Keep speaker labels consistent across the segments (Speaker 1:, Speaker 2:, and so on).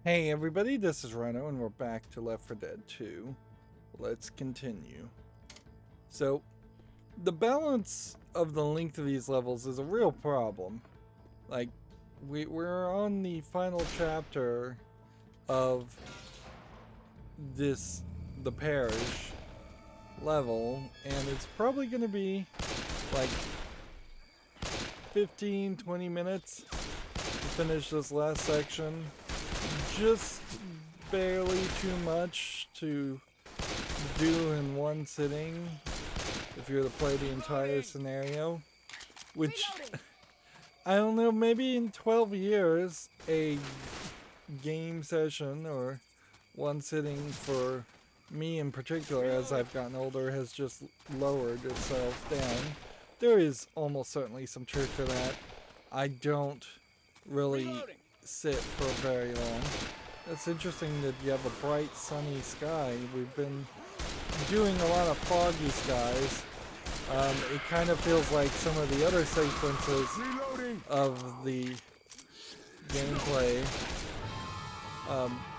Speaker 1: Hey everybody, this is Rydo and we're back to Left 4 Dead 2. Let's continue. So, the balance of the length of these levels is a real problem. Like, we're on the final chapter of the parish level, and it's probably going to be like 15-20 minutes to finish this last section. Just barely too much to do in one sitting if you were to play the entire scenario, which I don't know, maybe in 12 years a game session or one sitting for me in particular, as I've gotten older, has just lowered itself down. There is almost certainly some truth to that. I don't really sit for very long. It's interesting that you have a bright sunny sky. We've been doing a lot of foggy skies. It kind of feels like some of the other sequences of the gameplay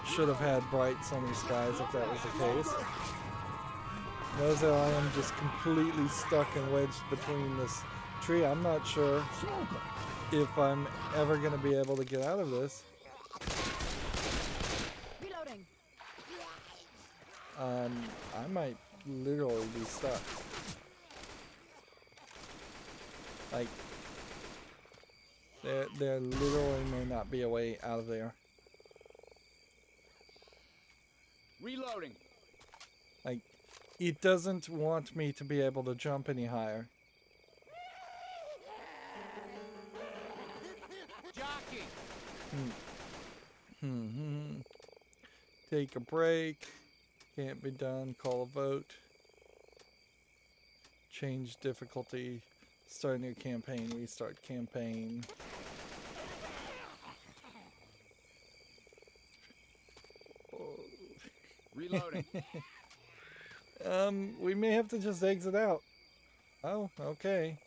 Speaker 1: should have had bright sunny skies if that was the case. Notice how I am just completely stuck and wedged between this tree. I'm not sure if I'm ever going to be able to get out of this.
Speaker 2: Reloading.
Speaker 1: I might literally be stuck. Like, there literally may not be a way out of there.
Speaker 3: Reloading.
Speaker 1: Like, it doesn't want me to be able to jump any higher.
Speaker 3: Jockey.
Speaker 1: Take a break. Can't be done. Call a vote. Change difficulty. Start a new campaign. Restart campaign.
Speaker 3: Reloading.
Speaker 1: We may have to just exit out. Oh, okay.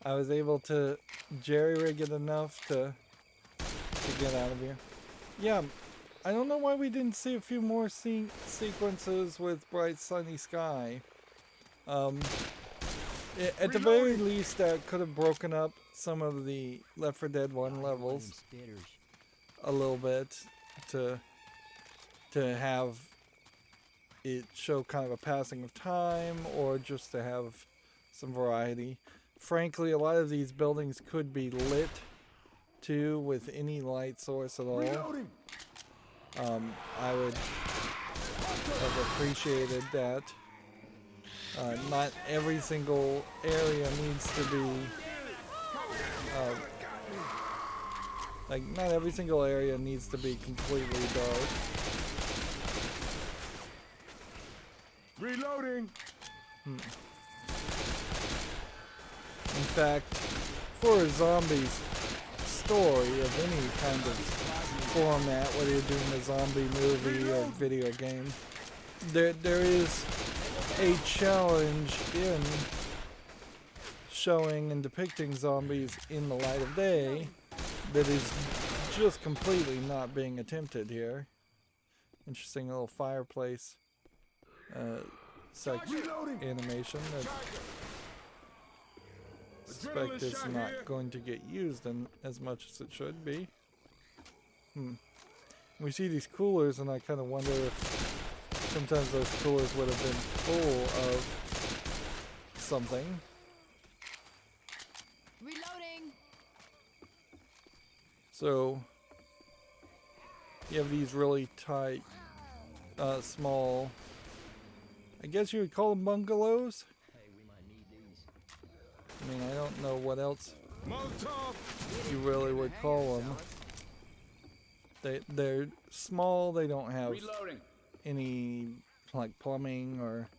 Speaker 1: I was able to jerry-rig it enough to get out of here. Yeah, I don't know why we didn't see a few more sequences with bright sunny sky. At the very least, that could have broken up some of the Left 4 Dead 1 levels a little bit to have it show kind of a passing of time, or just to have some variety. Frankly, a lot of these buildings could be lit too with any light source at all. I would have appreciated that. Not every single area needs to be not every single area needs to be completely dark.
Speaker 3: Reloading.
Speaker 1: In fact, for a zombies story of any kind of format, whether you're doing a zombie movie or video game, there is a challenge in showing and depicting zombies in the light of day that is just completely not being attempted here. Interesting little fireplace animation that I suspect is not going to get used as much as it should be. We see these coolers and I kind of wonder if sometimes those coolers would have been full of something.
Speaker 2: Reloading.
Speaker 1: So you have these really tight, small, I guess you would call them bungalows. I mean, I don't know what else you really would call them. They're small. They don't have any like plumbing or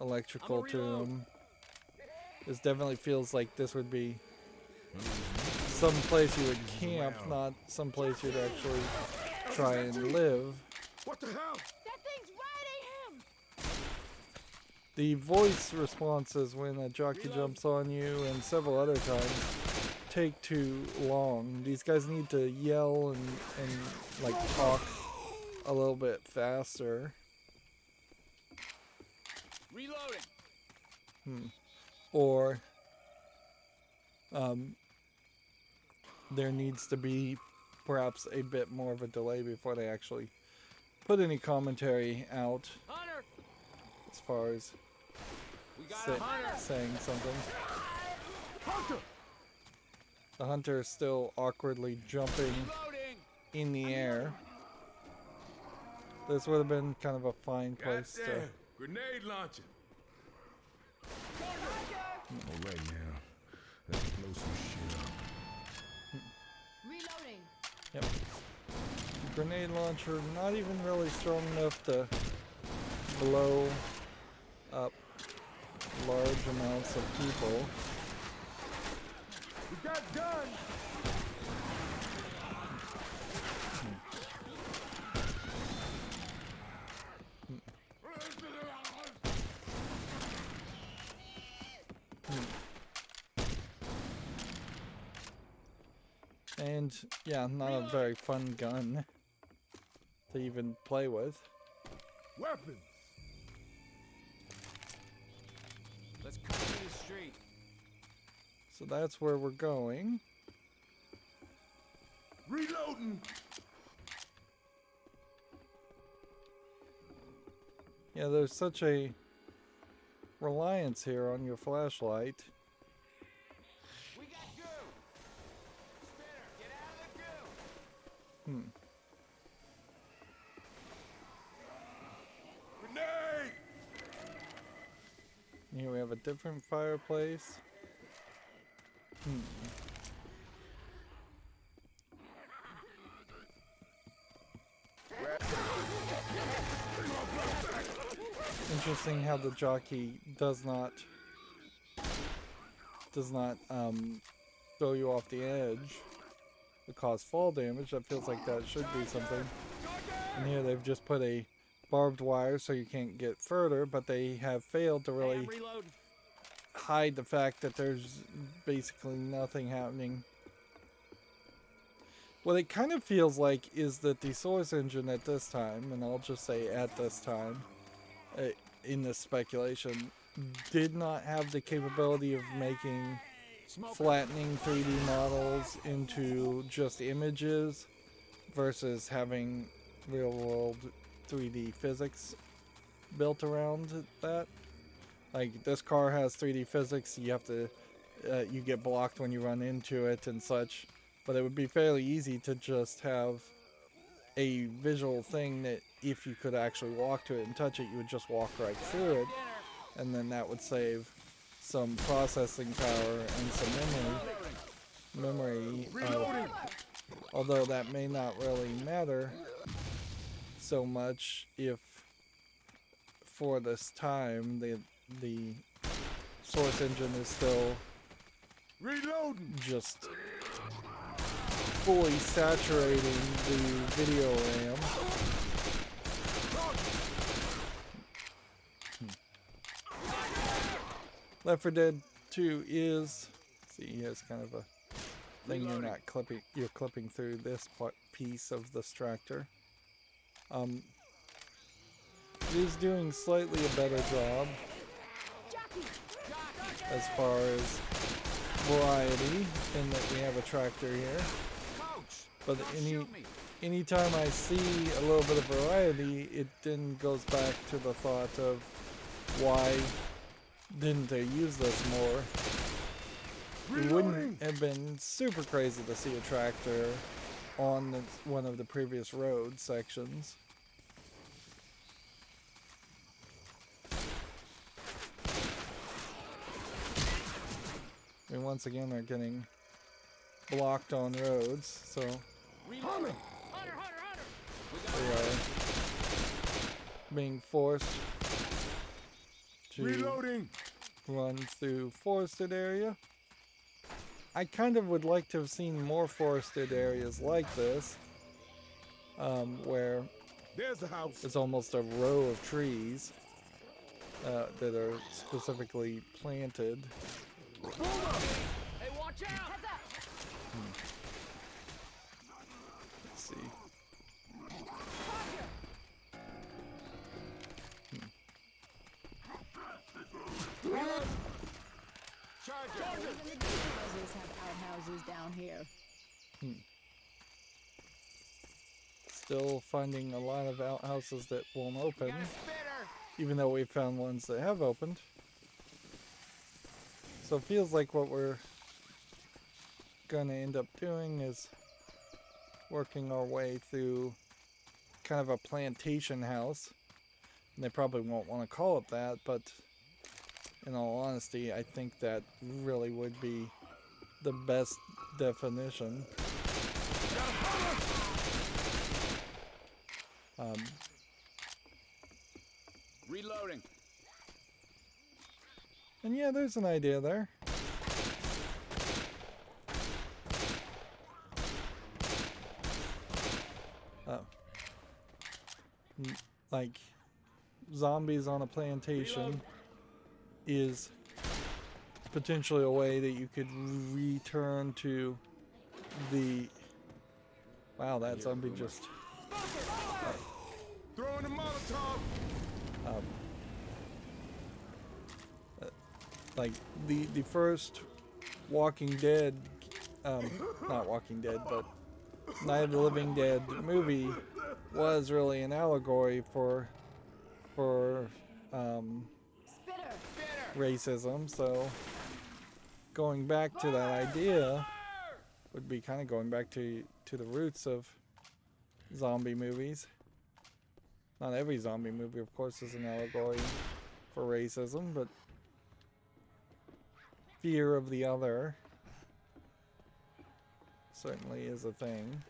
Speaker 1: electrical to them. This definitely feels like this would be some place you would camp, not some place you'd actually try and live.
Speaker 3: What the hell?
Speaker 2: That thing's riding him.
Speaker 1: The voice responses when a jockey jumps on you and several other times take too long. These guys need to yell and like talk a little bit faster.
Speaker 3: Reloading.
Speaker 1: Or there needs to be perhaps a bit more of a delay before they actually put any commentary out
Speaker 3: Hunter.
Speaker 1: as far as
Speaker 3: We got a hunter.
Speaker 1: saying something.
Speaker 3: Hunter.
Speaker 1: The hunter is still awkwardly jumping
Speaker 3: Reloading.
Speaker 1: in the air. This would have been kind of a fine place to...
Speaker 4: Goddamn, grenade launcher. All right now, let's blow some shit up.
Speaker 2: Reloading.
Speaker 1: Yep. Grenade launcher not even really strong enough to blow up large amounts of people.
Speaker 4: We got done.
Speaker 1: And yeah, not a very fun gun to even play with.
Speaker 4: Weapons.
Speaker 3: Let's cut through the street.
Speaker 1: So that's where we're going.
Speaker 4: Reloading.
Speaker 1: Yeah, there's such a reliance here on your flashlight.
Speaker 3: We got goo. Spinner, get out of the goo.
Speaker 4: Grenade.
Speaker 1: Here we have a different fireplace. Interesting how the jockey does not throw you off the edge to cause fall damage. That feels like that should be something. And here they've just put a barbed wire so you can't get further, but they have failed to
Speaker 3: Hey,
Speaker 1: really
Speaker 3: I'm reloading.
Speaker 1: hide the fact that there's basically nothing happening. What it kind of feels like is that the source engine at this time, and I'll just say at this time, in this speculation, did not have the capability of making flattening 3D models into just images versus having real world 3D physics built around that. Like, this car has 3D physics, you have to, you get blocked when you run into it and such, but it would be fairly easy to just have a visual thing that if you could actually walk to it and touch it, you would just walk right through it, and then that would save some processing power and some memory, although that may not really matter so much if for this time the source engine is still
Speaker 4: Reloading.
Speaker 1: just fully saturating the video RAM. Left 4 Dead 2 is, see, here's kind of a thing you're clipping through this piece of this tractor. It is doing slightly a better job as far as variety in that we have a tractor here. But anytime I see a little bit of variety, it then goes back to the thought of why didn't they use this more? It wouldn't have been super crazy to see a tractor on one of the previous road sections. We once again are getting blocked on roads, so we are being forced to run through forested area. I kind of would like to have seen more forested areas like this, where
Speaker 4: There's the house.
Speaker 1: it's almost a row of trees that are specifically planted.
Speaker 3: Hey, watch out!
Speaker 2: Heads up. outhouses down here.
Speaker 1: Still finding a lot of outhouses that won't open,
Speaker 3: Got a spitter.
Speaker 1: even though we found ones that have opened. So it feels like what we're gonna end up doing is working our way through kind of a plantation house. And they probably won't want to call it that, but in all honesty, I think that really would be the best definition.
Speaker 3: Reloading.
Speaker 1: And yeah, there's an idea there. Like, zombies on a plantation is potentially a way that you could return to the... Wow, that zombie just...
Speaker 4: Throwing a Molotov.
Speaker 1: like the first Walking Dead, not Walking Dead, but Night of the Living Dead movie was really an allegory for racism. So going back to that idea would be kind of going back to the roots of zombie movies. Not every zombie movie, of course, is an allegory for racism, but fear of the other certainly is a thing.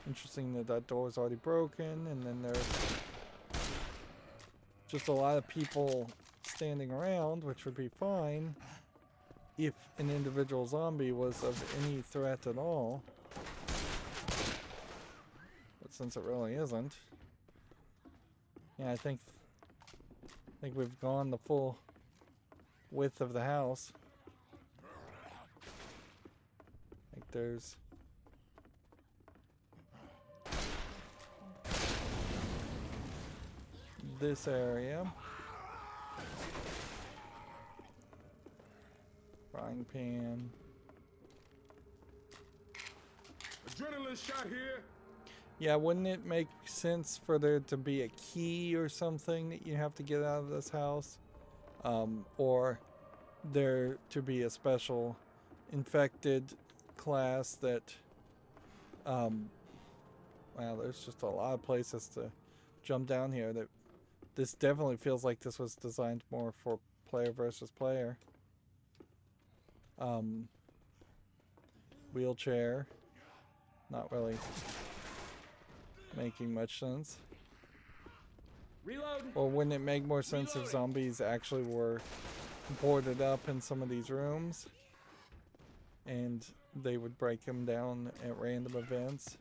Speaker 1: Interesting that that door is already broken, and then there's just a lot of people standing around, which would be fine if an individual zombie was of any threat at all. But since it really isn't, yeah, I think we've gone the full width of the house. Like there's this area. Frying pan.
Speaker 4: Adrenaline shot here.
Speaker 1: Yeah, wouldn't it make sense for there to be a key or something that you have to get out of this house? Or there to be a special infected class that... wow, there's just a lot of places to jump down here. That this definitely feels like this was designed more for player versus player. Wheelchair. Not really making much sense.
Speaker 3: Reload.
Speaker 1: Or wouldn't it make more sense if zombies actually were boarded up in some of these rooms and they would break them down at random events?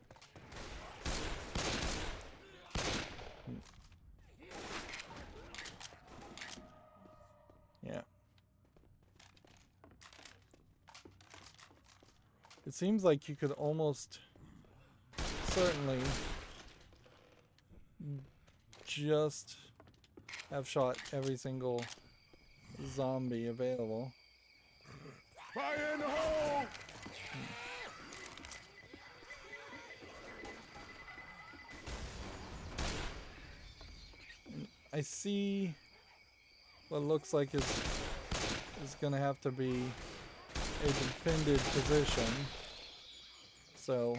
Speaker 1: Yeah. It seems like you could almost certainly just have shot every single zombie available.
Speaker 4: Fire in the hole.
Speaker 1: I see what looks like is gonna have to be a defended position. So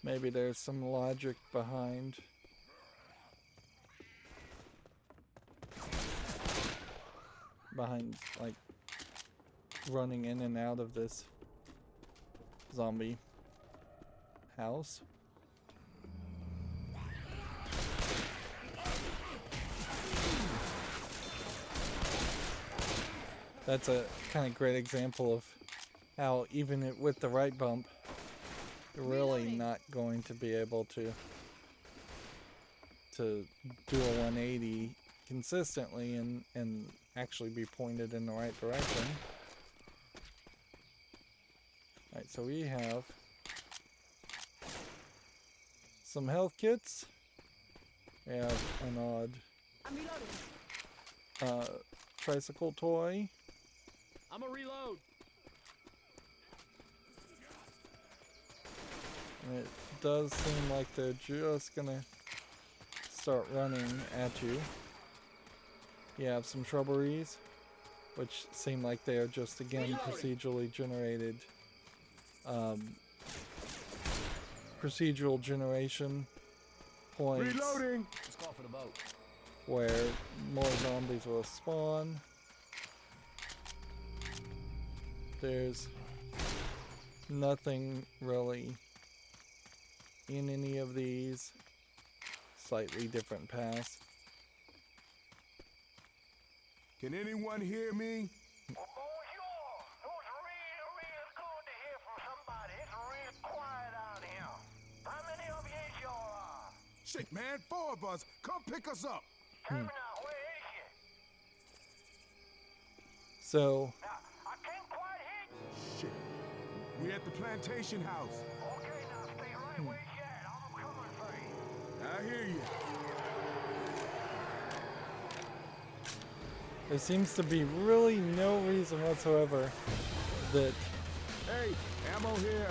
Speaker 1: maybe there's some logic behind like running in and out of this zombie house. That's a kind of great example of how even with the right bump, you're really not going to be able to do a 180 consistently and actually be pointed in the right direction. Alright, so we have some health kits. We have an odd
Speaker 2: I'm reloading.
Speaker 1: tricycle toy.
Speaker 3: I'm a reload.
Speaker 1: And it does seem like they're just gonna start running at you. You have some shrubberies, which seem like they are just again procedurally generated, procedural generation points.
Speaker 4: Reloading.
Speaker 3: Let's call for the boat.
Speaker 1: Where more zombies will spawn. There's nothing really in any of these. Slightly different paths.
Speaker 4: Can anyone hear me?
Speaker 5: Well, bonjour. It was real good to hear from somebody. It's real quiet out here. How many of you y'all are?
Speaker 4: Shit, man, 4 of us. Come pick us up.
Speaker 5: Tell me now, where is you?
Speaker 1: So,
Speaker 5: Now, I can't quite hear you.
Speaker 4: Shit. We at the plantation house.
Speaker 5: Okay, now stay right where you at. I'm coming for you.
Speaker 4: I hear you.
Speaker 1: there seems to be really no reason whatsoever that
Speaker 4: Hey, ammo here.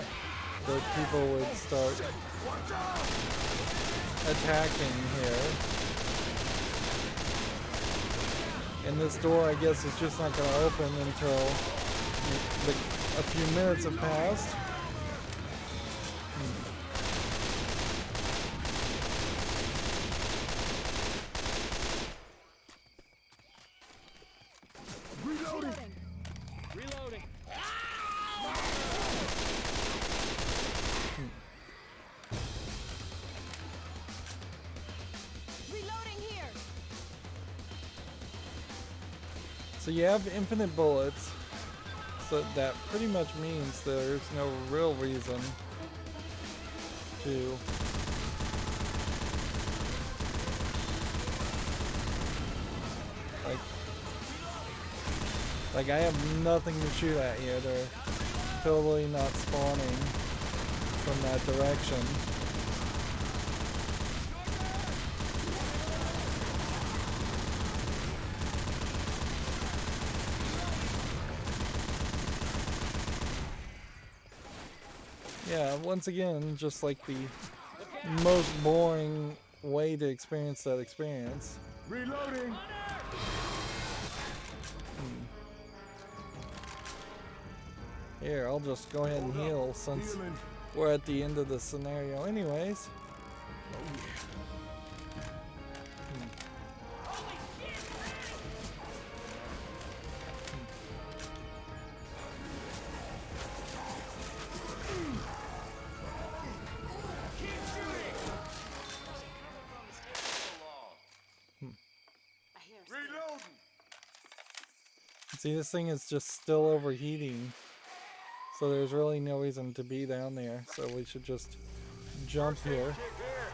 Speaker 1: people would start
Speaker 4: Watch out!
Speaker 1: attacking here. And this door, I guess, is just not going to open until a few minutes have passed.
Speaker 2: Reloading.
Speaker 3: Reloading.
Speaker 2: Reloading here.
Speaker 1: So you have infinite bullets, so that pretty much means there's no real reason to like I have nothing to shoot at here. They're totally not spawning from that direction. Yeah, once again, just like the most boring way to experience that experience.
Speaker 4: Reloading.
Speaker 1: Here, I'll just go ahead and heal since
Speaker 4: Healing.
Speaker 1: we're at the end of the scenario anyways.
Speaker 5: Reloading.
Speaker 1: See, this thing is just still overheating. So there's really no reason to be down there. So we should just jump here.
Speaker 4: Kick here.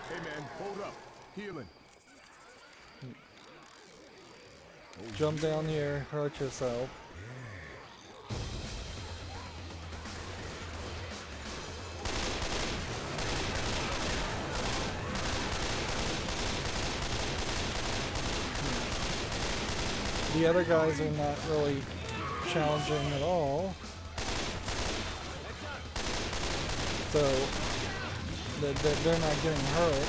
Speaker 4: Hey, man, hold up. Healing.
Speaker 1: Jump down here, hurt yourself. The other guys are not really challenging at all. So they're not getting hurt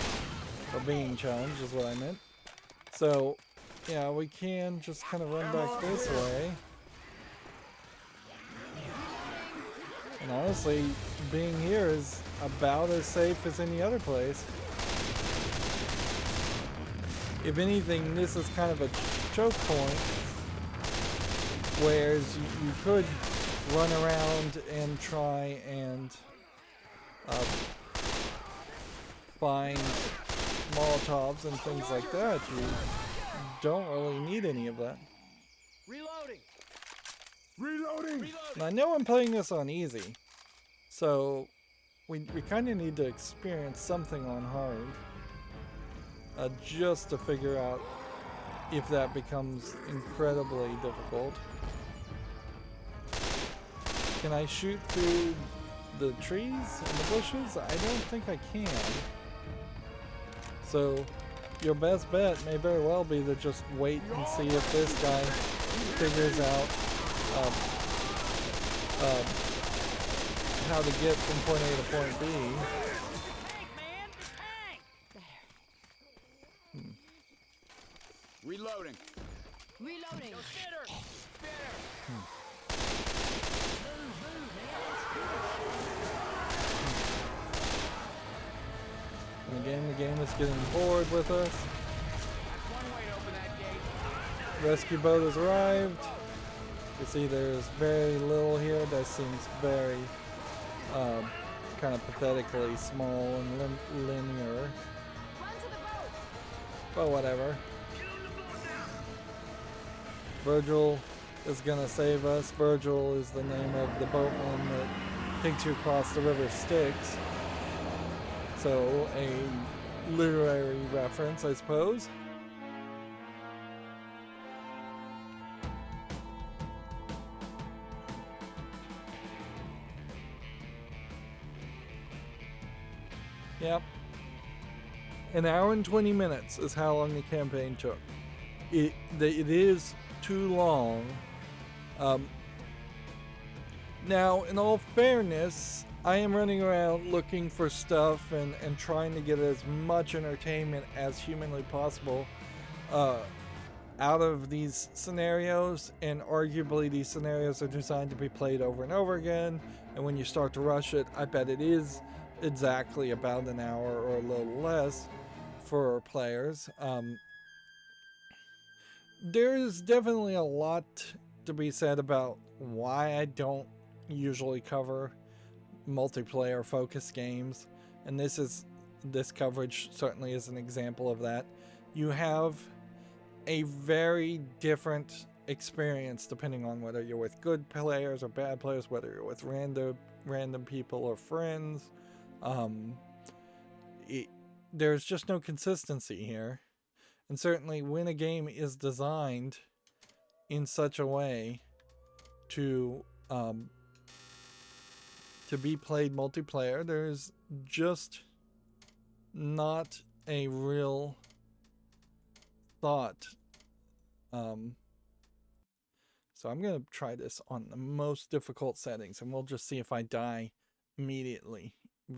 Speaker 1: or being challenged is what I meant. So yeah, we can just kind of run back this way. And honestly, being here is about as safe as any other place. If anything, this is kind of a choke point, whereas you could run around and try and find Molotovs and things like that. You don't really need any of that.
Speaker 3: Reloading.
Speaker 4: Reloading.
Speaker 1: And I know I'm playing this on easy, so we kind of need to experience something on hard just to figure out if that becomes incredibly difficult. Can I shoot through the trees and the bushes? I don't think I can. So your best bet may very well be to just wait and see if this guy figures out how to get from point A to point B.
Speaker 3: Tank, man! Tank!
Speaker 6: Reloading.
Speaker 2: Reloading.
Speaker 3: Spitter! Spitter!
Speaker 1: And again, the game is getting bored with us.
Speaker 3: That's one way to open that gate.
Speaker 1: Rescue boat has arrived. You see there's very little here. That seems very kind of pathetically small and linear.
Speaker 2: Run to the boat.
Speaker 1: But whatever. Virgil is gonna save us. Virgil is the name of the boatman that takes you across the river Styx. So a literary reference, I suppose. Yep. An hour and 20 minutes is how long the campaign took. It is too long. Now, in all fairness, I am running around looking for stuff and trying to get as much entertainment as humanly possible out of these scenarios, and arguably these scenarios are designed to be played over and over again, and when you start to rush it, I bet it is exactly about an hour or a little less for players. There is definitely a lot to be said about why I don't usually cover multiplayer focused games, and this coverage certainly is an example of that. You have a very different experience depending on whether you're with good players or bad players, whether you're with random people or friends. There's just no consistency here, and certainly when a game is designed in such a way to be played multiplayer, there's just not a real thought. So I'm gonna try this on the most difficult settings, and we'll just see if I die immediately,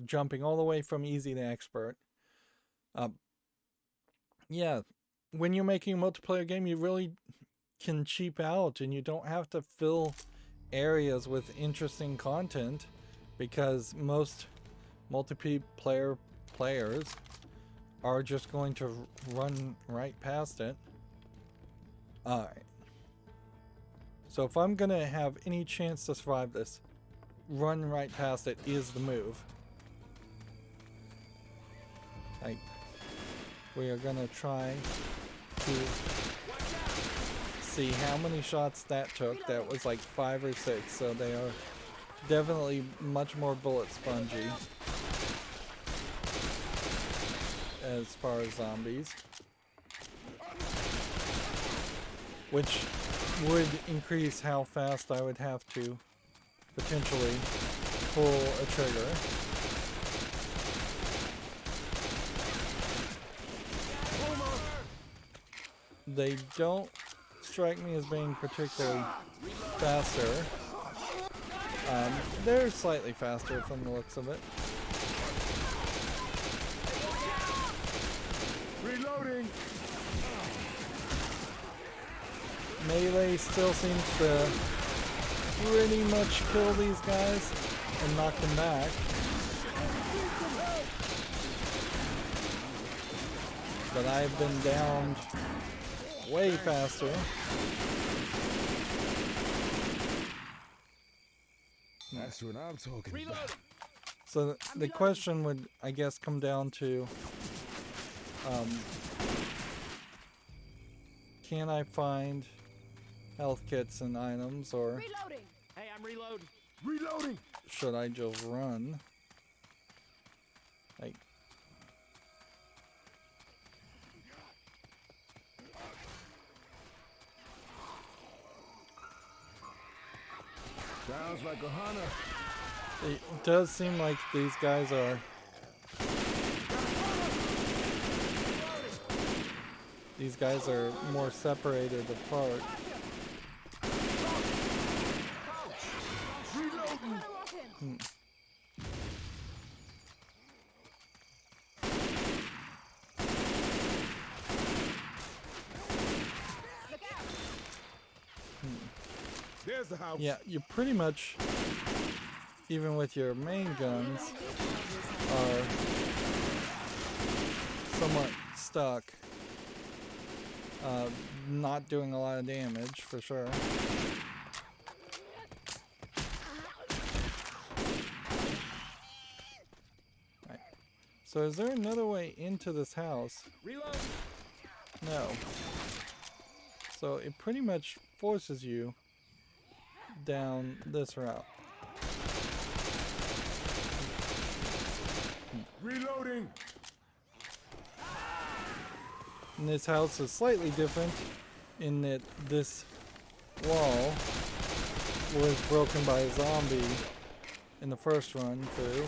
Speaker 1: jumping all the way from easy to expert. Yeah, when you're making a multiplayer game, you really can cheap out, and you don't have to fill areas with interesting content, because most multiplayer players are just going to run right past it. Alright. So if I'm gonna have any chance to survive this, run right past it is the move. We are gonna try to see how many shots that took. That was like 5 or 6, so they are definitely much more bullet spongy as far as zombies, which would increase how fast I would have to potentially pull a trigger. They don't strike me as being particularly faster. They're slightly faster from the looks of it.
Speaker 4: Reloading.
Speaker 1: Melee still seems to pretty much kill these guys and knock them back. But I've been downed way faster.
Speaker 4: That's what I'm talking about.
Speaker 1: So the question would, I guess, come down to, can I find health kits and items, or
Speaker 2: Reloading.
Speaker 3: Hey, I'm reloading.
Speaker 4: Reloading.
Speaker 1: should I just run? Like,
Speaker 4: Sounds like a hunter.
Speaker 1: it does seem like these guys are These guys are more separated apart.
Speaker 2: Rock him. Look out.
Speaker 4: There's the house.
Speaker 1: Yeah, you pretty much, even with your main guns, are somewhat stuck. Not doing a lot of damage, for sure. Right. So is there another way into this house?
Speaker 3: Reload.
Speaker 1: No. So it pretty much forces you down this route.
Speaker 4: Reloading.
Speaker 1: And this house is slightly different in that this wall was broken by a zombie in the first run through.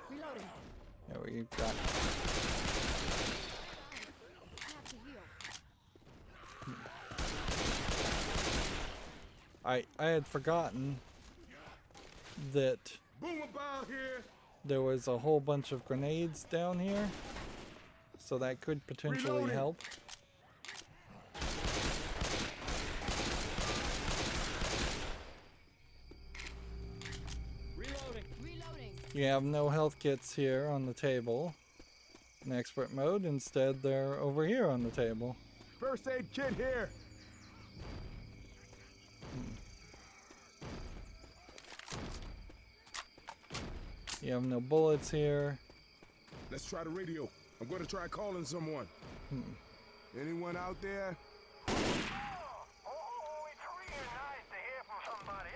Speaker 2: Reloading.
Speaker 1: There we got.
Speaker 2: I have to heal.
Speaker 1: I had forgotten that
Speaker 4: Boom about here.
Speaker 1: there was a whole bunch of grenades down here, so that could potentially
Speaker 4: Reloading.
Speaker 1: help.
Speaker 3: Reloading.
Speaker 2: Reloading.
Speaker 1: You have no health kits here on the table in expert mode. Instead, they're over here on the table.
Speaker 4: First aid kit here.
Speaker 1: You have no bullets here.
Speaker 4: Let's try the radio. I'm going to try calling someone. Anyone out there?
Speaker 5: Oh, it's real nice to hear from somebody.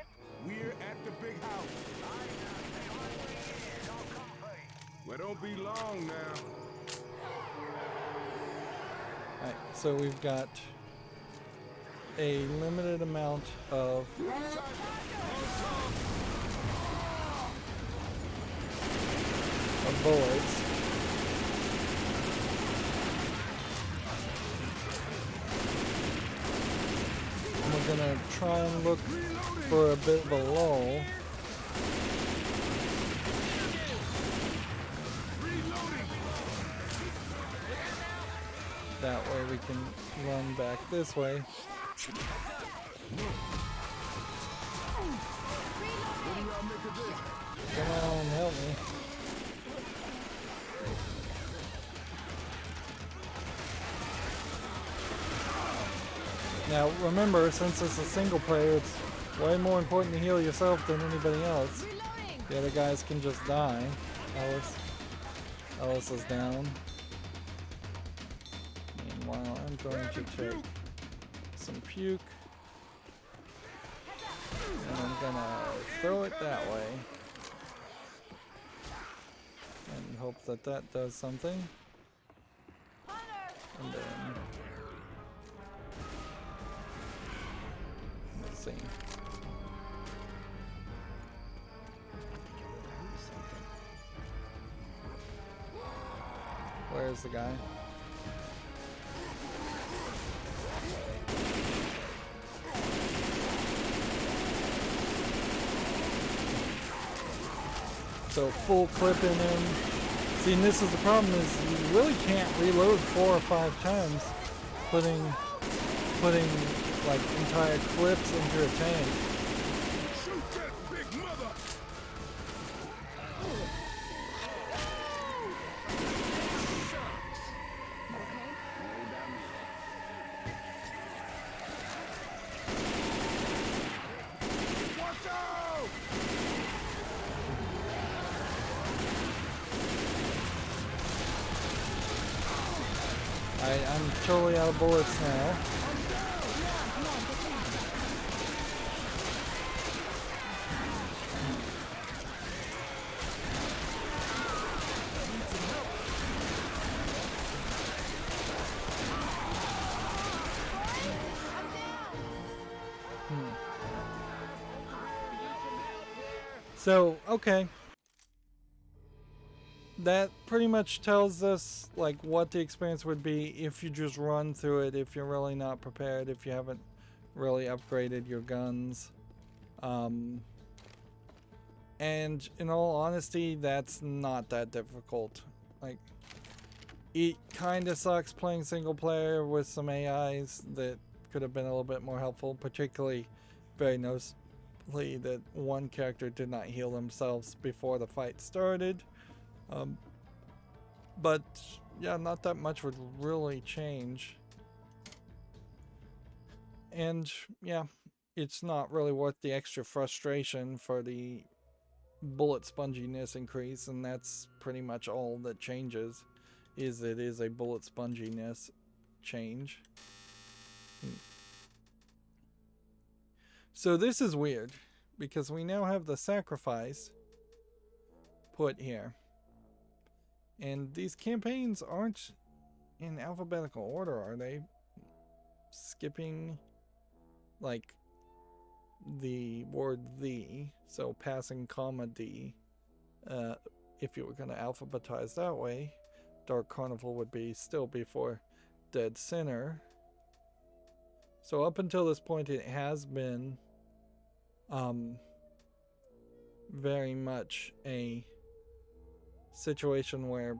Speaker 4: We're at the big house. Well, don't be long now.
Speaker 1: Alright, so we've got a limited amount of bullets. And we're gonna try and look for a bit of a lull. That way we can run back this way. Come on, help me. Now remember, since it's a single player, it's way more important to heal yourself than anybody else.
Speaker 2: Reloading.
Speaker 1: The other guys can just die. Alice is down. Meanwhile, I'm going to take some puke. And I'm gonna throw it that way. And hope that that does something. And then... let's see. Where's the guy? So full clip in him. See, and this is the problem, is you really can't reload 4 or 5 times putting like entire clips into a tank.
Speaker 4: Shoot that big mother. Watch out!
Speaker 1: I'm totally out of bullets now. So, okay. that pretty much tells us like what the experience would be if you just run through it, if you're really not prepared, if you haven't really upgraded your guns. And in all honesty, that's not that difficult. Like, it kind of sucks playing single player with some AIs that could have been a little bit more helpful, particularly very noticeably that one character did not heal themselves before the fight started. But yeah, not that much would really change. And yeah, it's not really worth the extra frustration for the bullet sponginess increase, and that's pretty much all that changes. It is a bullet sponginess change. So this is weird because we now have the sacrifice put here. And these campaigns aren't in alphabetical order, are they? Skipping like the word "the," so passing comma "d." If you were going to alphabetize that way, Dark Carnival would be still before Dead Sinner. So up until this point, it has been very much a situation where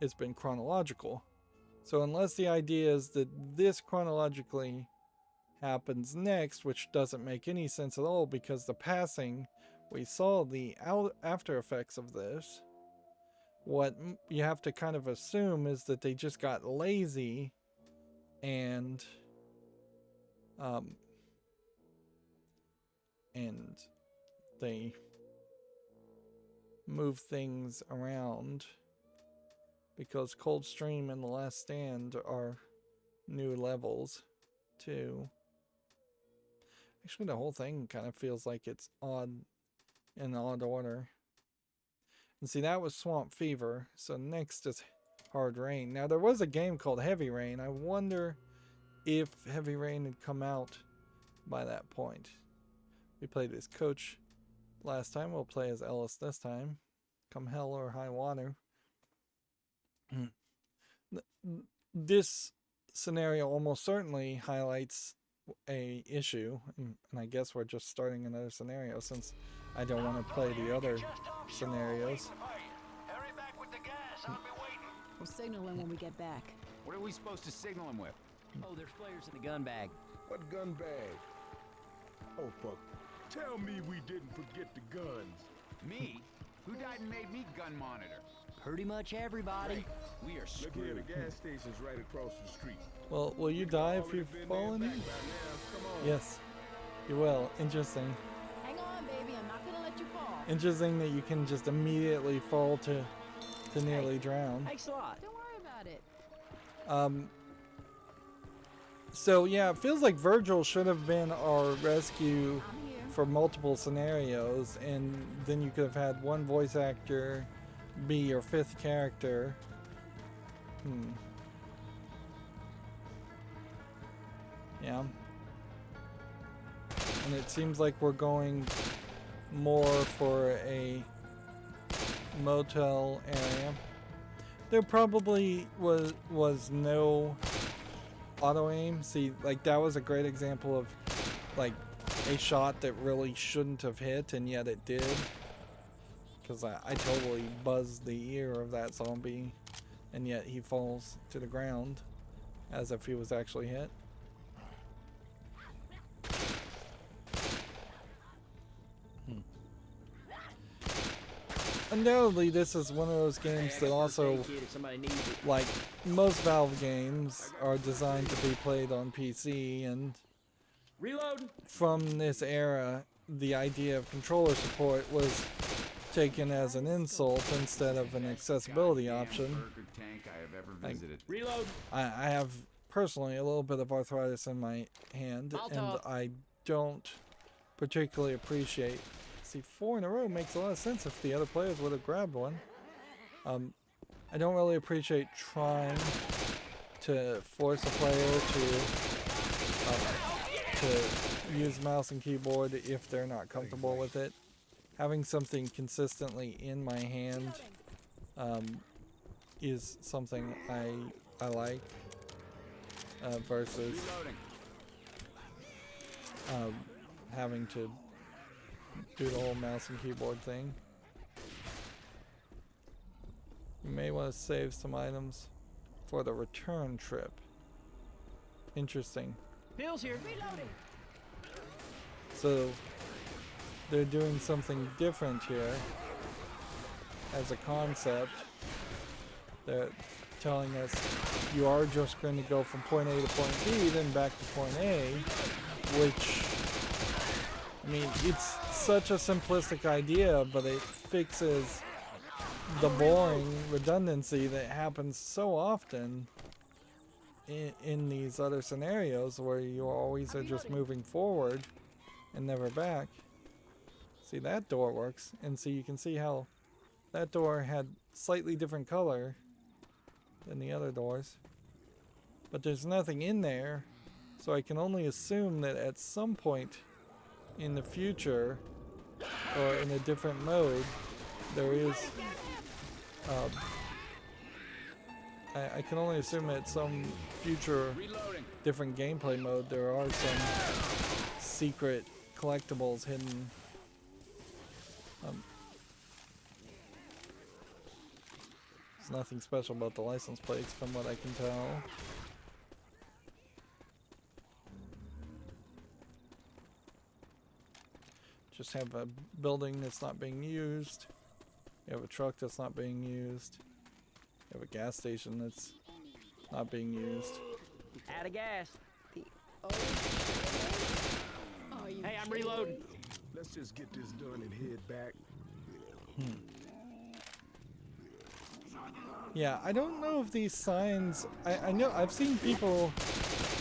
Speaker 1: it's been chronological. So unless the idea is that this chronologically happens next, which doesn't make any sense at all because the passing, we saw the after effects of this. What you have to kind of assume is that they just got lazy and they move things around because Coldstream and The Last Stand are new levels too. Actually, the whole thing kind of feels like it's in odd order. And see, that was Swamp Fever. So next is Hard Rain. Now, there was a game called Heavy Rain. I wonder if Heavy Rain had come out by that point. We played as Coach last time. We'll play as Ellis this time. Come hell or high water. This scenario almost certainly highlights a issue, and I guess we're just starting another scenario since I don't want to play the other scenarios.
Speaker 5: Hurry back with the gas. I'll be waiting.
Speaker 2: We'll signal him when we get back.
Speaker 6: What are we supposed to signal him with?
Speaker 3: Oh, there's flares in the gun bag.
Speaker 4: What gun bag? Oh, fuck. Tell me we didn't forget the guns.
Speaker 6: Me? Who died and made me gun monitor?
Speaker 3: Pretty much everybody.
Speaker 6: We are
Speaker 4: Look here,
Speaker 6: screwed.
Speaker 4: the gas station's right across the street.
Speaker 1: Well, will you die if you've fallen?
Speaker 4: Back by now. Come on.
Speaker 1: Yes, you will. Interesting.
Speaker 2: Hang on, baby. I'm not gonna let you fall.
Speaker 1: Interesting that you can just immediately fall to nearly drown.
Speaker 3: Thanks a lot.
Speaker 2: Don't worry about it.
Speaker 1: So yeah, it feels like Virgil should have been our rescue
Speaker 2: I'm here.
Speaker 1: for multiple scenarios, and then you could have had one voice actor be your fifth character. Yeah. And it seems like we're going more for a motel area. There probably was no auto aim. See, like that was a great example of like a shot that really shouldn't have hit, and yet it did. Because I totally buzzed the ear of that zombie, and yet he falls to the ground as if he was actually hit. Undoubtedly, this is one of those games that also,
Speaker 3: Kid, if somebody needs it.
Speaker 1: like most Valve games, are designed to be played on PC, and
Speaker 3: Reloading.
Speaker 1: from this era, the idea of controller support was taken as an insult instead of an accessibility option.
Speaker 6: Burger tank I have ever
Speaker 1: Like-
Speaker 6: visited.
Speaker 3: Reload.
Speaker 1: I have personally a little bit of arthritis in my hand, and
Speaker 2: Molotov.
Speaker 1: I don't particularly appreciate. See, 4 in a row makes a lot of sense if the other players would have grabbed one. I don't really appreciate trying to force a player to use mouse and keyboard if they're not comfortable with it. Having something consistently in my hand is something I like versus
Speaker 6: Reloading.
Speaker 1: having to do the whole mouse and keyboard thing. You may want to save some items for the return trip. Interesting.
Speaker 3: Bill's here.
Speaker 2: Reloading.
Speaker 1: So they're doing something different here as a concept. They're telling us you are just going to go from point A to point B, then back to point A, which, I mean, it's such a simplistic idea, but it fixes the boring redundancy that happens so often in these other scenarios where you always are just moving forward and never back. See, that door works, and see, you can see how that door had slightly different color than the other doors, but there's nothing in there, so I can only assume that at some point in the future or in a different mode there is I can only assume that some future
Speaker 6: Reloading.
Speaker 1: different gameplay mode there are some secret collectibles hidden. There's nothing special about the license plates from what I can tell. Just have a building that's not being used. You have a truck that's not being used. You have a gas station that's not being used.
Speaker 3: Out of gas.
Speaker 2: Oh, you
Speaker 3: Hey, I'm reloading.
Speaker 4: Let's just get this done and head back.
Speaker 1: Yeah, I don't know if these signs... I know I've seen people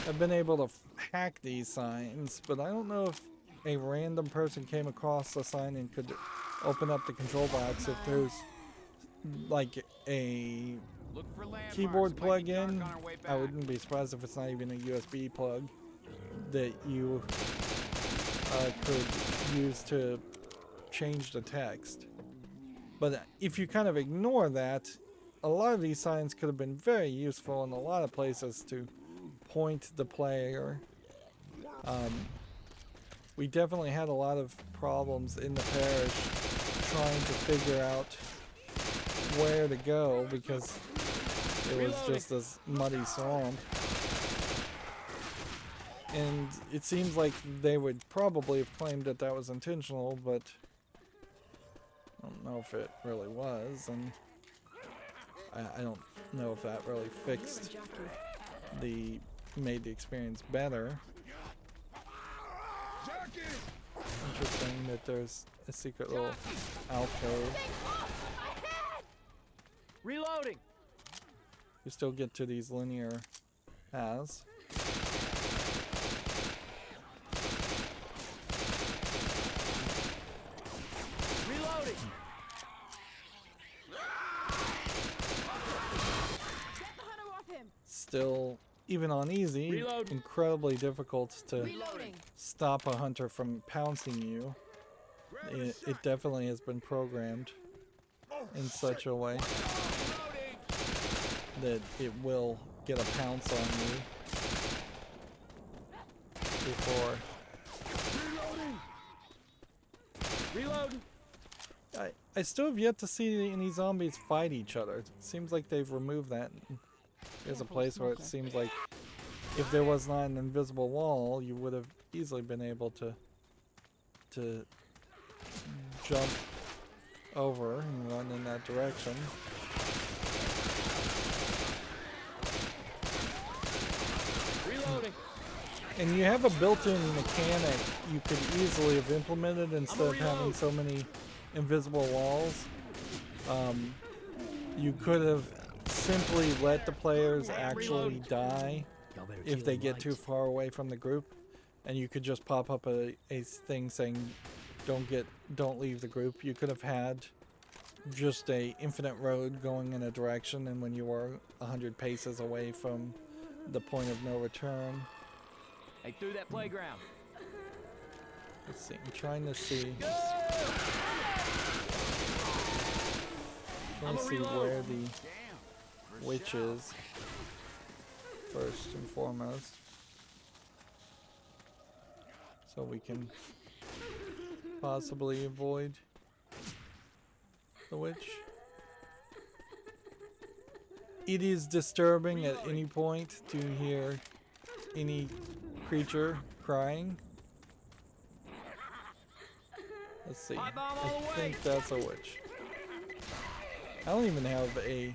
Speaker 1: have been able to hack these signs, but I don't know if a random person came across a sign and could open up the control box if there's like a
Speaker 6: Look for landmarks.
Speaker 1: keyboard
Speaker 6: It might be dark
Speaker 1: plug-in.
Speaker 6: on our way
Speaker 1: I
Speaker 6: back.
Speaker 1: wouldn't be surprised if it's not even a USB plug that you could use to change the text. But if you kind of ignore that, a lot of these signs could have been very useful in a lot of places to point the player. We definitely had a lot of problems in the parish trying to figure out where to go because it was just this muddy swamp. And it seems like they would probably have claimed that that was intentional, but I don't know if it really was, and I don't know if that really fixed made the experience better. Interesting that there's a secret little alcove.
Speaker 3: Reloading.
Speaker 1: You still get to these linear paths.
Speaker 3: Reloading.
Speaker 2: Get the hunter off him.
Speaker 1: Still, even on easy,
Speaker 3: Reload.
Speaker 1: incredibly difficult to
Speaker 2: Reloading.
Speaker 1: stop a hunter from pouncing you. It definitely has been programmed in such a way that it will get a pounce on you before.
Speaker 3: Reloading.
Speaker 1: I still have yet to see any zombies fight each other. It seems like they've removed that. There's a place where it seems like if there was not an invisible wall, you would have easily been able to jump over and run in that direction.
Speaker 3: Reloading.
Speaker 1: And you have a built-in mechanic you could easily have implemented instead of having
Speaker 3: reload.
Speaker 1: so many invisible walls. You could have simply let the players actually die if they get too far away from the group, and you could just pop up a thing saying don't leave the group. You could have had just a infinite road going in a direction, and when you were 100 paces away from the point of no return.
Speaker 3: Hey, through that playground.
Speaker 1: Let's see, I'm trying to see. Let's see where the
Speaker 6: Damn.
Speaker 1: witch is first and foremost, so we can possibly avoid the witch. It is disturbing at any point to hear any creature crying. Let's see. I think that's a witch. I don't even have a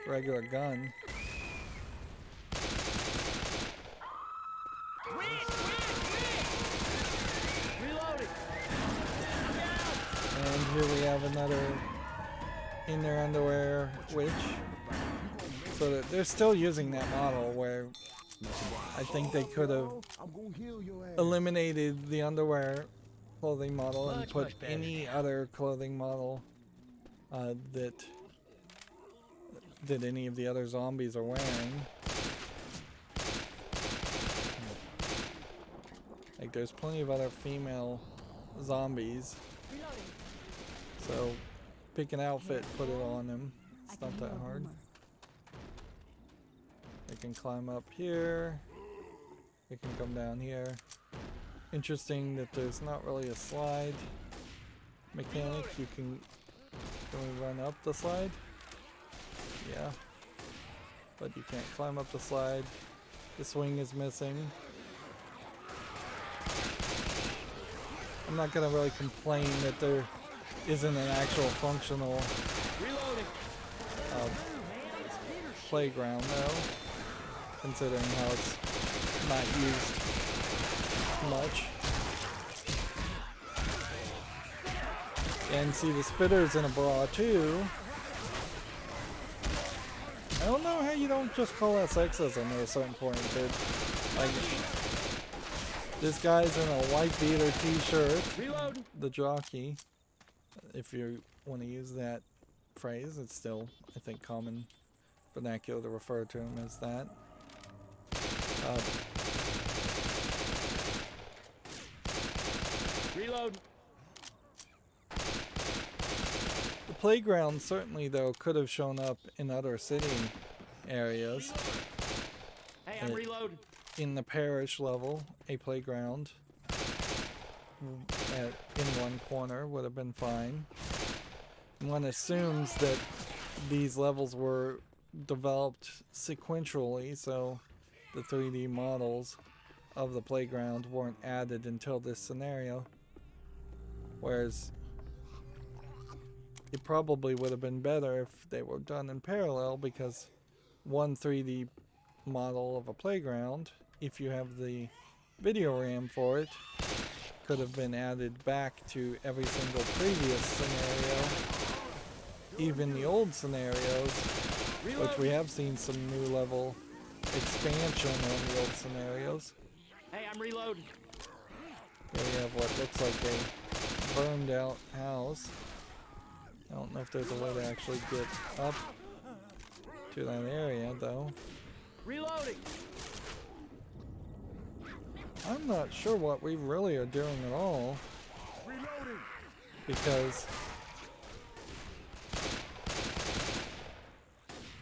Speaker 1: regular gun. And here we have another in their underwear witch. So that they're still using that model where I think they could have
Speaker 4: I'm gonna heal your ass.
Speaker 1: eliminated the underwear clothing model and put any other clothing model that any of the other zombies are wearing. Like there's plenty of other female zombies. So pick an outfit, put it on them. It's not that hard. They can climb up here. They can come down here. Interesting that there's not really a slide mechanic. You can we run up the slide? Yeah. But you can't climb up the slide. The swing is missing. I'm not gonna really complain that there isn't an actual functional playground though, considering how it's not used much. And see, the spitter's in a bra too. I don't know how you don't just call that sexism at a certain point, dude. Like, this guy's in a white beater t-shirt, the jockey, if you want to use that phrase. It's still, I think, common vernacular to refer to him as that.
Speaker 3: Reload.
Speaker 1: The playground certainly, though, could have shown up in other city areas.
Speaker 3: Hey, I'm reloading.
Speaker 1: In the parish level, a playground in one corner would have been fine. One assumes that these levels were developed sequentially, so the 3D models of the playground weren't added until this scenario. Whereas it probably would have been better if they were done in parallel, because one 3D model of a playground, if you have the video RAM for it, could have been added back to every single previous scenario, even the old scenarios, which we have seen some new level expansion on the old scenarios.
Speaker 3: Hey, I'm reloading.
Speaker 1: Here we have what looks like a burned out house. I don't know if there's a way to actually get up to that area though.
Speaker 3: Reloading.
Speaker 1: I'm not sure what we really are doing at all, because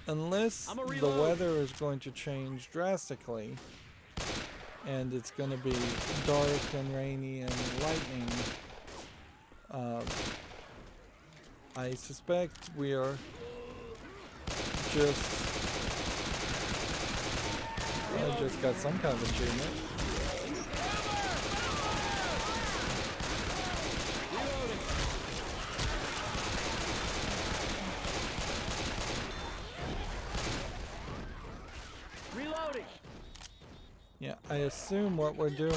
Speaker 1: unless the weather is going to change drastically and it's going to be dark and rainy and lightning, I suspect we are I just got some kind of achievement.
Speaker 3: Reloading.
Speaker 1: Yeah, I assume what we're doing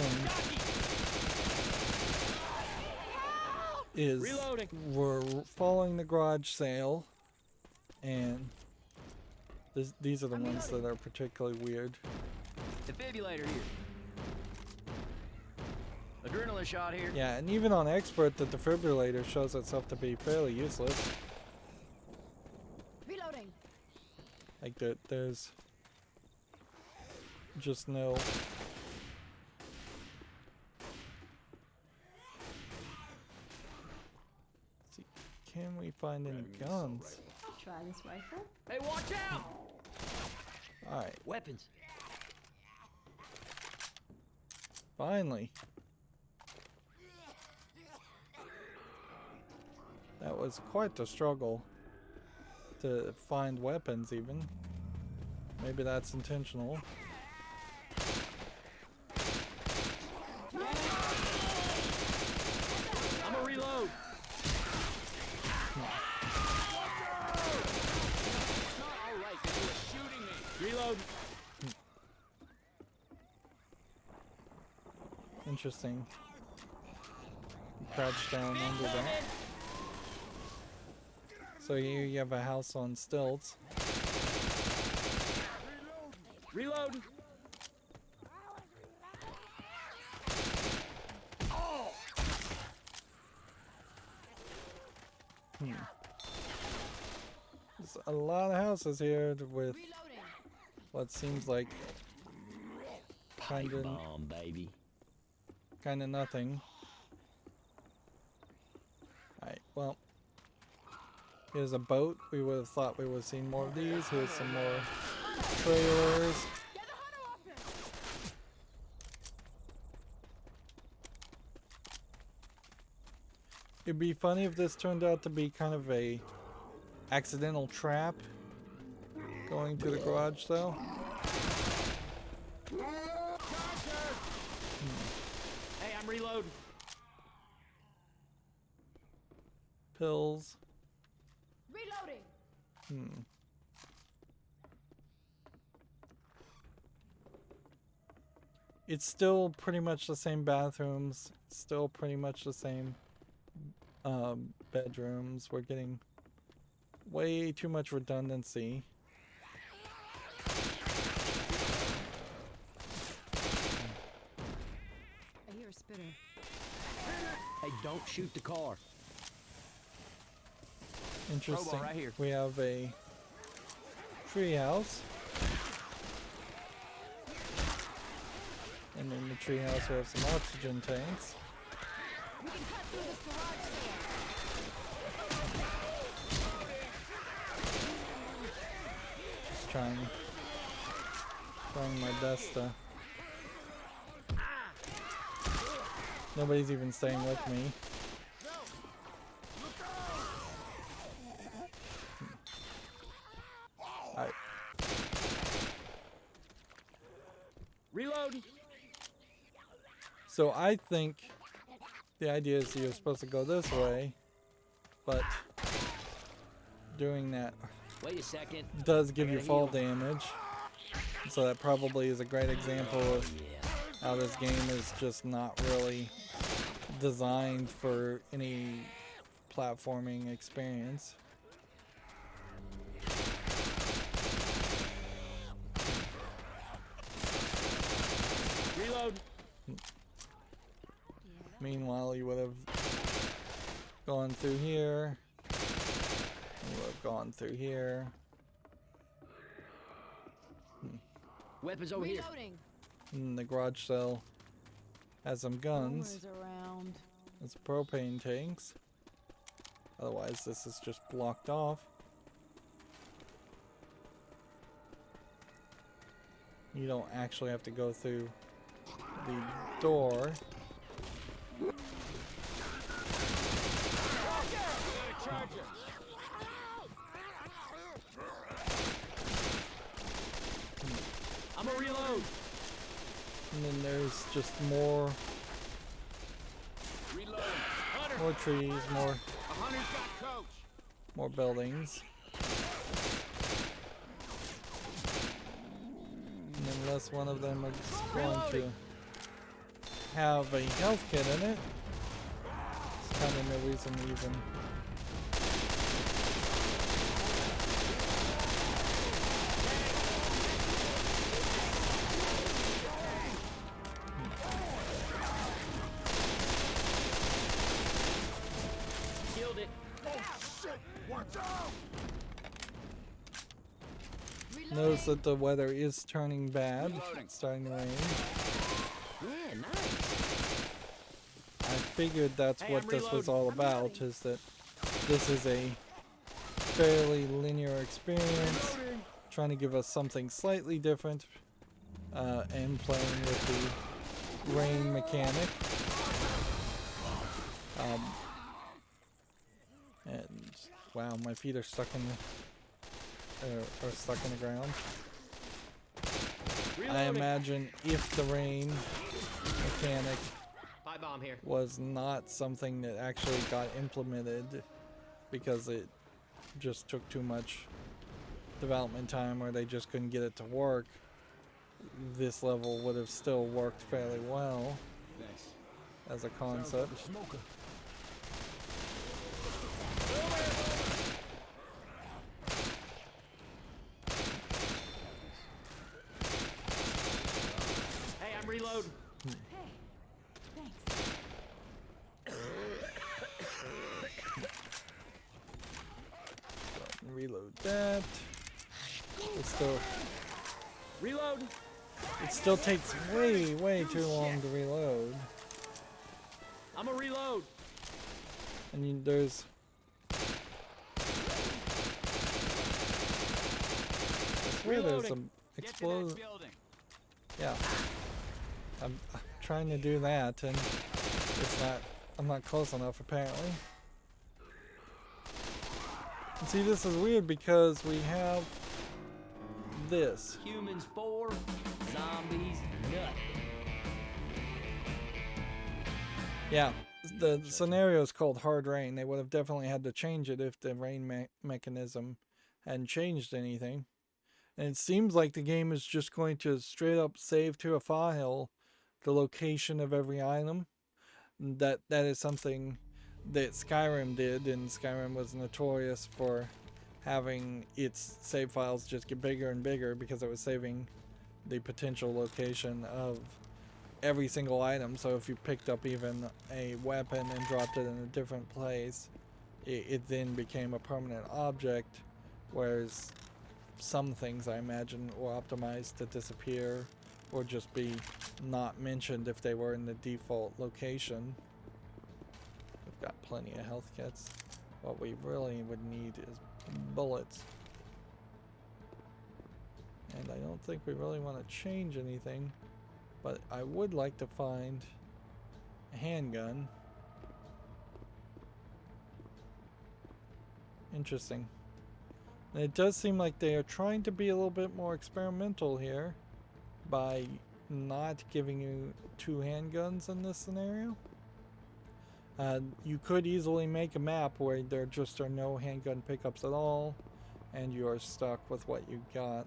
Speaker 1: is we're following the garage sale, and these are the ones that are particularly weird.
Speaker 3: Defibrillator here. Adrenaline shot here.
Speaker 1: Yeah, and even on expert, the defibrillator shows itself to be fairly useless.
Speaker 2: Reloading.
Speaker 1: Like there's just no. Let's see, can we find any guns?
Speaker 2: Try this rifle.
Speaker 3: Hey, watch out!
Speaker 1: Alright,
Speaker 7: Weapons.
Speaker 1: finally. That was quite the struggle to find weapons even. Maybe that's intentional.
Speaker 3: I'm gonna reload. It's not all right that you were shooting me. Reload.
Speaker 1: Interesting. Crouch down under that. So here you have a house on stilts.
Speaker 3: Reload.
Speaker 1: There's a lot of houses here with
Speaker 2: Reloading.
Speaker 1: what seems like kind of
Speaker 7: Bomb, baby.
Speaker 1: nothing. Alright, well, here's a boat. We would have thought we would have seen more of these. Here's some more trailers.
Speaker 2: Get the hunter off him!
Speaker 1: It'd be funny if this turned out to be kind of a accidental trap going to the garage though.
Speaker 3: Hey, I'm reloading.
Speaker 1: Pills.
Speaker 2: Reloading.
Speaker 1: It's still pretty much the same bathrooms, still pretty much the same bedrooms. We're getting way too much redundancy.
Speaker 2: I hear a spitter.
Speaker 7: Hey, don't shoot the car.
Speaker 1: Interesting.
Speaker 3: Crowbar right here.
Speaker 1: We have a treehouse. And in the treehouse we have some oxygen tanks.
Speaker 2: We can cut through this garage sale.
Speaker 1: Just trying my best to... Nobody's even staying with me. Alright.
Speaker 3: Reload.
Speaker 1: So I think the idea is you're supposed to go this way, but doing that
Speaker 7: Wait a second.
Speaker 1: does give you fall damage. So that probably is a great example of how this game is just not really designed for any platforming experience.
Speaker 3: Reload.
Speaker 1: Meanwhile, you would have gone through here. You would have gone through here.
Speaker 7: Weapons over here.
Speaker 2: Reloading.
Speaker 1: And the garage cell has some guns.
Speaker 2: Rumors around.
Speaker 1: There's propane tanks. Otherwise, this is just blocked off. You don't actually have to go through the door.
Speaker 3: I'm gonna reload.
Speaker 1: And then there's just more
Speaker 3: Reload. Hunter.
Speaker 1: trees,
Speaker 3: A hunter's got coach.
Speaker 1: more buildings. And unless one of them is going to have a health kit in it, there's kind of no reason to even.
Speaker 3: Killed it.
Speaker 1: Notice that the weather is turning bad. It's starting to rain.
Speaker 7: Yeah, nice.
Speaker 1: I figured that's
Speaker 3: Hey,
Speaker 1: what
Speaker 3: I'm
Speaker 1: this was
Speaker 3: reloading.
Speaker 1: all about, is that this is a fairly linear experience, trying to give us something slightly different, and playing with the rain mechanic. And wow, my feet are stuck in are stuck in the ground. I imagine if the rain mechanic
Speaker 7: Pipe bomb here.
Speaker 1: was not something that actually got implemented because it just took too much development time or they just couldn't get it to work, this level would have still worked fairly well as a concept.
Speaker 7: Hey, I'm reloading.
Speaker 2: Hey, thanks.
Speaker 1: Reload that.
Speaker 7: Reload.
Speaker 1: It still takes way too long to reload.
Speaker 7: I'm a reload.
Speaker 1: And there's I swear there's some
Speaker 6: Get to that
Speaker 1: explosive.
Speaker 6: building.
Speaker 1: Yeah. I'm trying to do that and I'm not close enough apparently. And see, this is weird because we have this.
Speaker 7: Humans 4, zombies nothing.
Speaker 1: Yeah, the scenario is called Hard Rain. They would have definitely had to change it if the rain mechanism hadn't changed anything. And it seems like the game is just going to straight up save to a file the location of every item. That is something that Skyrim did, and Skyrim was notorious for having its save files just get bigger and bigger because it was saving the potential location of every single item. So if you picked up even a weapon and dropped it in a different place, it then became a permanent object, whereas some things I imagine were optimized to disappear or just be not mentioned if they were in the default location. We've got plenty of health kits. What we really would need is bullets. And I don't think we really want to change anything, but I would like to find a handgun. Interesting. And it does seem like they are trying to be a little bit more experimental here by not giving you 2 handguns in this scenario. You could easily make a map where there just are no handgun pickups at all, and you are stuck with what you got.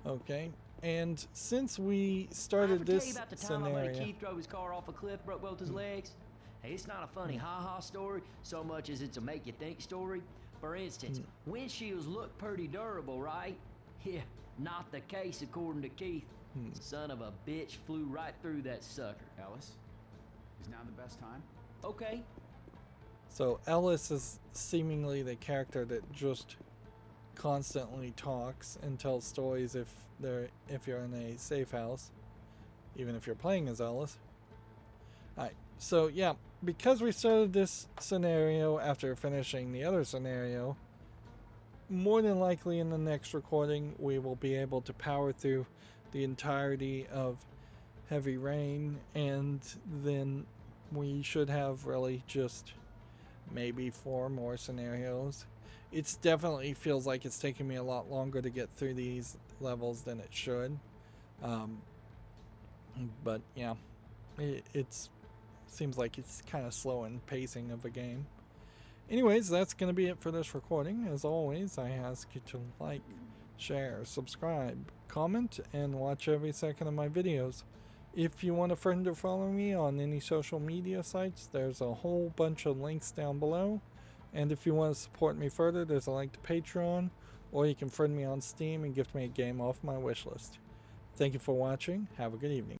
Speaker 1: Okay, and since we started
Speaker 7: Tell you
Speaker 1: this
Speaker 7: about the time I
Speaker 1: scenario,
Speaker 7: made Keith drove his car off a cliff, broke both his legs. Hey, it's not a funny ha-ha story so much as it's a make-you-think story. For instance, windshields look pretty durable, right? Yeah, not the case according to Keith. Son of a bitch flew right through that sucker.
Speaker 6: Ellis, is now the best time?
Speaker 7: Okay.
Speaker 1: so Ellis is seemingly the character that just constantly talks and tells stories if you're in a safe house, even if you're playing as Ellis. Alright, so yeah, because we started this scenario after finishing the other scenario, more than likely in the next recording we will be able to power through the entirety of Heavy Rain, and then we should have really just maybe 4 more scenarios. It definitely feels like it's taking me a lot longer to get through these levels than it should. But yeah, it seems like it's kind of slow in pacing of a game. Anyways, that's going to be it for this recording. As always, I ask you to like, share, subscribe, comment, and watch every second of my videos. If you want a friend to follow me on any social media sites, there's a whole bunch of links down below. And if you want to support me further, there's a link to Patreon, or you can friend me on Steam and gift me a game off my wishlist. Thank you for watching. Have a good evening.